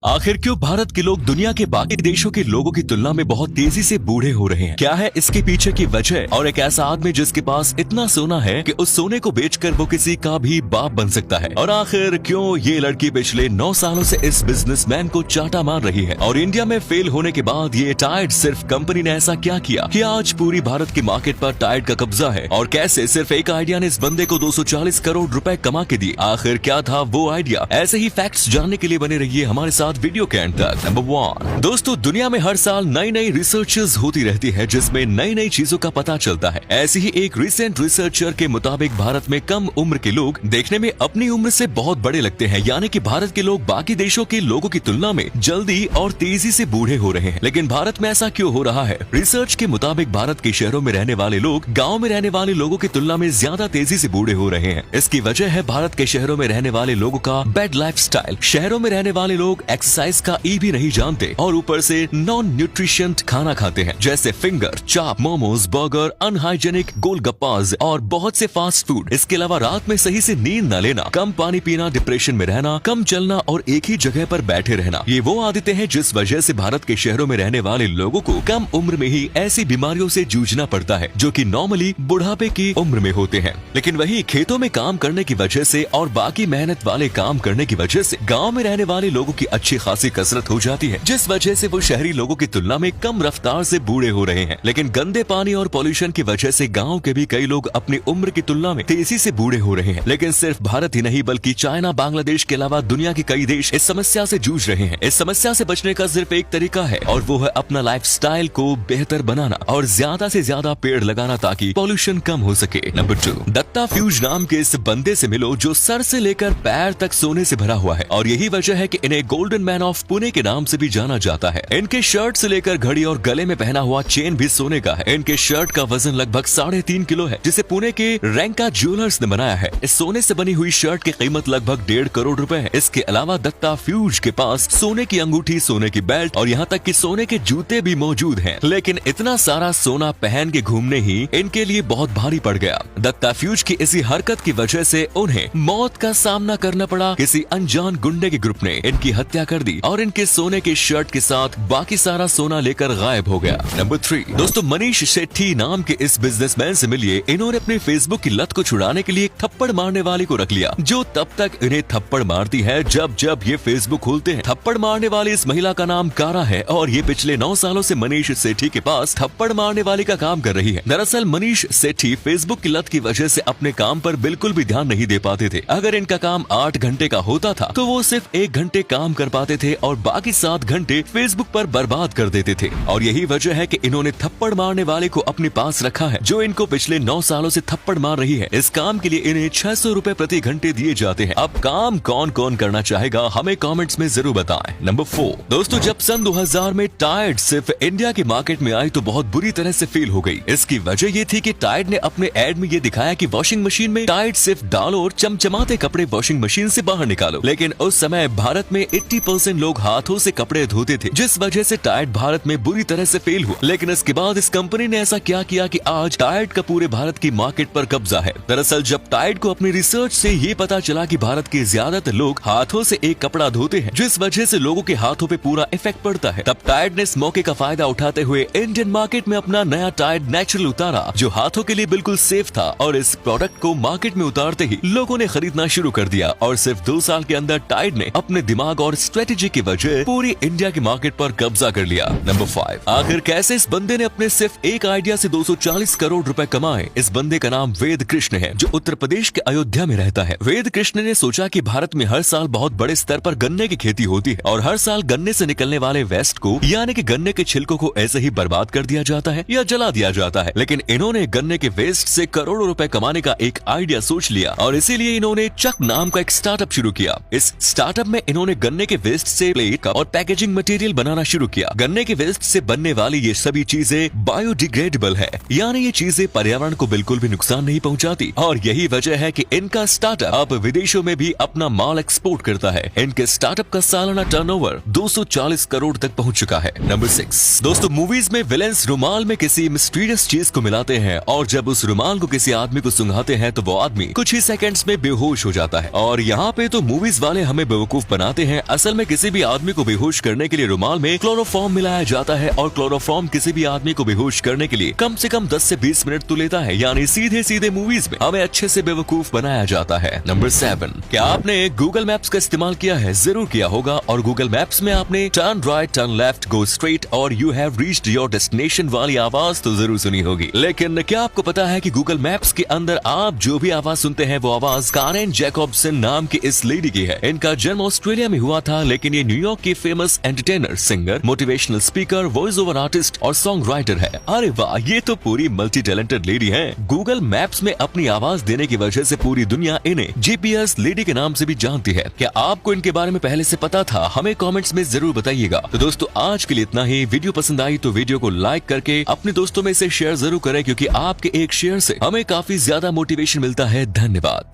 आखिर क्यों भारत के लोग दुनिया के बाकी देशों के लोगों की तुलना में बहुत तेजी से बूढ़े हो रहे हैं? क्या है इसके पीछे की वजह? और एक ऐसा आदमी जिसके पास इतना सोना है कि उस सोने को बेचकर वो किसी का भी बाप बन सकता है। और आखिर क्यों ये लड़की पिछले 9 सालों से इस बिजनेसमैन को चाटा मार रही है? और इंडिया में फेल होने के बाद ये टाइड सिर्फ कंपनी ने ऐसा क्या किया कि आज पूरी भारत की मार्केट पर टाइड का कब्जा है? और कैसे सिर्फ एक आइडिया ने इस बंदे को 240 करोड़ रुपए कमा के दिए? आखिर क्या था वो आइडिया? ऐसे ही फैक्ट्स जानने के लिए बने रहिए हमारे साथ वीडियो के एंड तक। नंबर 1 दोस्तों, दुनिया में हर साल नई नई रिसर्चेस होती रहती है जिसमें नई नई चीजों का पता चलता है। ऐसी ही एक रिसेंट रिसर्चर के मुताबिक भारत में कम उम्र के लोग देखने में अपनी उम्र से बहुत बड़े लगते हैं, यानी कि भारत के लोग बाकी देशों के लोगों की तुलना में जल्दी और तेजी से बूढ़े हो रहे हैं। लेकिन भारत में ऐसा क्यों हो रहा है? रिसर्च के मुताबिक भारत के शहरों में रहने वाले लोग गाँव में रहने वाले लोगों की तुलना में ज्यादा तेजी से बूढ़े हो रहे हैं। इसकी वजह है भारत के शहरों में रहने वाले लोगों का बैड लाइफस्टाइल। शहरों में रहने वाले लोग एक्सरसाइज का ई भी नहीं जानते और ऊपर से नॉन न्यूट्रिशियंट खाना खाते हैं, जैसे फिंगर, चाप, मोमोज, बर्गर, अनहाइजेनिक गोलगप्पास और बहुत से फास्ट फूड। इसके अलावा रात में सही से नींद न लेना, कम पानी पीना, डिप्रेशन में रहना, कम चलना और एक ही जगह पर बैठे रहना, ये वो आदतें हैं जिस वजह से भारत के शहरों में रहने वाले लोगों को कम उम्र में ही ऐसी बीमारियों से जूझना पड़ता है जो कि नॉर्मली बुढ़ापे की उम्र में होते हैं। लेकिन वही खेतों में काम करने की वजह से और बाकी मेहनत वाले काम करने की वजह से गाँव में रहने वाले लोगों की अच्छी खासी कसरत हो जाती है, जिस वजह से वो शहरी लोगों की तुलना में कम रफ्तार से बूढ़े हो रहे हैं। लेकिन गंदे पानी और पॉल्यूशन की वजह से गांव के भी कई लोग अपनी उम्र की तुलना में तेजी से बूढ़े हो रहे हैं। लेकिन सिर्फ भारत ही नहीं बल्कि चाइना, बांग्लादेश के अलावा दुनिया के कई देश इस समस्या से जूझ रहे हैं। इस समस्या से बचने का सिर्फ एक तरीका है और वो है अपना लाइफस्टाइल को बेहतर बनाना और ज्यादा से ज्यादा पेड़ लगाना ताकि पॉल्यूशन कम हो सके। नंबर 2 दत्ता फ्यूज नाम के इस बंदे से मिलो जो सर से लेकर पैर तक सोने से भरा हुआ है और यही वजह है कि इन्हें गोल्डन मैन ऑफ पुणे के नाम से भी जाना जाता है। इनके शर्ट से लेकर घड़ी और गले में पहना हुआ चेन भी सोने का है। इनके शर्ट का वजन लगभग 3.5 किलो है, जिसे पुणे के रैंका ज्वेलर्स ने बनाया है। इस सोने से बनी हुई शर्ट की कीमत लगभग 1.5 करोड़ रुपए है। इसके अलावा दत्ता फ्यूज के पास सोने की अंगूठी, सोने की बेल्ट और यहाँ तक कि सोने के जूते भी मौजूद हैं। लेकिन इतना सारा सोना पहन के घूमने ही इनके लिए बहुत भारी पड़ गया। दत्ता फ्यूज की इसी हरकत की वजह से उन्हें मौत का सामना करना पड़ा। किसी अनजान गुंडे के ग्रुप ने इनकी हत्या कर दी और इनके सोने के शर्ट के साथ बाकी सारा सोना लेकर गायब हो गया। नंबर 3 दोस्तों, मनीष सेठी नाम के इस बिजनेसमैन से मिलिए। इन्होंने अपने फेसबुक की लत को छुड़ाने के लिए एक थप्पड़ मारने वाले को रख लिया, जो तब तक इन्हें थप्पड़ मारती है जब जब ये फेसबुक खोलते हैं। थप्पड़ मारने वाली इस महिला का नाम कारा है और ये पिछले 9 सालों से मनीष सेठी के पास थप्पड़ मारने वाली का काम कर रही है। दरअसल मनीष सेठी फेसबुक की लत की वजह से अपने काम पर बिल्कुल भी ध्यान नहीं दे पाते थे। अगर इनका काम 8 घंटे का होता था तो वो सिर्फ 1 घंटे काम कर पाते थे और बाकी 7 घंटे फेसबुक पर बर्बाद कर देते थे। और यही वजह है कि इन्होंने थप्पड़ मारने वाले को अपने पास रखा है, जो इनको पिछले 9 सालों से थप्पड़ मार रही है। इस काम के लिए इन्हें 600 रुपए प्रति घंटे दिए जाते हैं। अब काम कौन कौन करना चाहेगा हमें कमेंट्स में जरूर बताएं। नंबर 4 दोस्तों, जब सन 2000 में टाइड सिर्फ इंडिया की मार्केट में आई तो बहुत बुरी तरह से फेल हो गई। इसकी वजह ये थी कि टाइड ने अपने एड में ये दिखाया कि वॉशिंग मशीन में टाइड सिर्फ डालो और चमचमाते कपड़े वॉशिंग मशीन से बाहर निकालो। लेकिन उस समय भारत में 80% लोग हाथों से कपड़े धोते थे, जिस वजह से टाइड भारत में बुरी तरह से फेल हुआ। लेकिन इसके बाद इस कंपनी ने ऐसा क्या किया कि आज टाइड का पूरे भारत की मार्केट पर कब्जा है। दरअसल जब टाइड को अपनी रिसर्च से ये पता चला कि भारत के ज्यादातर लोग हाथों से एक कपड़ा धोते हैं, जिस वजह से लोगों के हाथों पे पूरा इफेक्ट पड़ता है, तब टाइड ने इस मौके का फायदा उठाते हुए इंडियन मार्केट में अपना नया टाइड नेचुरल उतारा, जो हाथों के लिए बिल्कुल सेफ था। और इस प्रोडक्ट को मार्केट में उतारते ही लोगों ने खरीदना शुरू कर दिया और सिर्फ 2 साल के अंदर टाइड ने अपने दिमाग और स्ट्रेटेजी की वजह पूरी इंडिया की मार्केट पर कब्जा कर लिया। नंबर 5 आखिर कैसे इस बंदे ने अपने सिर्फ एक आइडिया से 240 करोड़ रुपए कमाए? इस बंदे का नाम वेद कृष्ण है, जो उत्तर प्रदेश के अयोध्या में रहता है। वेद कृष्ण ने सोचा कि भारत में हर साल बहुत बड़े स्तर पर गन्ने की खेती होती है और हर साल गन्ने से निकलने वाले वेस्ट को, यानी कि गन्ने के छिलकों को ऐसे ही बर्बाद कर दिया जाता है या जला दिया जाता है। लेकिन इन्होंने गन्ने के वेस्ट से करोड़ों रुपए कमाने का एक आइडिया सोच लिया और इसीलिए इन्होंने चक नाम का एक स्टार्टअप शुरू किया। इस स्टार्टअप में इन्होंने गन्ने के वेस्ट से प्लेट, कप और पैकेजिंग मटेरियल बनाना शुरू किया। गन्ने के वेस्ट से बनने वाली ये सभी चीजें बायोडिग्रेडेबल है, यानी ये चीजें पर्यावरण को बिल्कुल भी नुकसान नहीं पहुंचाती। और यही वजह है कि इनका स्टार्टअप अब विदेशों में भी अपना माल एक्सपोर्ट करता है। इनके स्टार्टअप का सालाना टर्नओवर 240 करोड़ तक पहुंच चुका है। नंबर 6 दोस्तों, मूवीज में विलेंस रुमाल में किसी मिस्टीरियस चीज को मिलाते हैं और जब उस रुमाल को किसी आदमी को सुंघाते हैं तो वो आदमी कुछ ही सेकंड्स में बेहोश हो जाता है। और यहाँ पे तो मूवीज वाले हमें बेवकूफ बनाते हैं, असल में किसी भी आदमी को बेहोश करने के लिए रुमाल में क्लोरोफॉर्म मिलाया जाता है और क्लोरोफॉर्म किसी भी आदमी को बेहोश करने के लिए कम से कम 10 से 20 मिनट तो लेता है, यानी सीधे सीधे मूवीज में हमें अच्छे से बेवकूफ बनाया जाता है। नंबर 7, क्या आपने गूगल मैप्स का इस्तेमाल किया है? जरूर किया होगा। और गूगल मैप्स में आपने turn right, turn left, go straight और you have reached your destination वाली आवाज तो जरूर सुनी होगी। लेकिन क्या आपको पता है कि गूगल मैप्स के अंदर आप जो भी आवाज सुनते हैं वो आवाज कारेन जैकबसन नाम की इस लेडी की है। इनका जन्म ऑस्ट्रेलिया में हुआ था, लेकिन ये न्यूयॉर्क की famous entertainer, singer, motivational speaker, voice over artist और सॉन्ग राइटर है। अरे वाह, ये तो पूरी मल्टी टैलेंटेड लेडी है। गूगल मैप्स में अपनी आवाज देने की वजह से पूरी दुनिया इन्हें जीपीएस लेडी के नाम से भी जानती है। क्या आपको इनके बारे में पहले से पता था? हमें कमेंट्स में जरूर बताइएगा। तो दोस्तों, आज के लिए इतना ही। वीडियो पसंद आई तो वीडियो को लाइक करके अपने दोस्तों में इसे शेयर जरूर करें, क्योंकि आपके एक शेयर से हमें काफी ज्यादा मोटिवेशन मिलता है। धन्यवाद।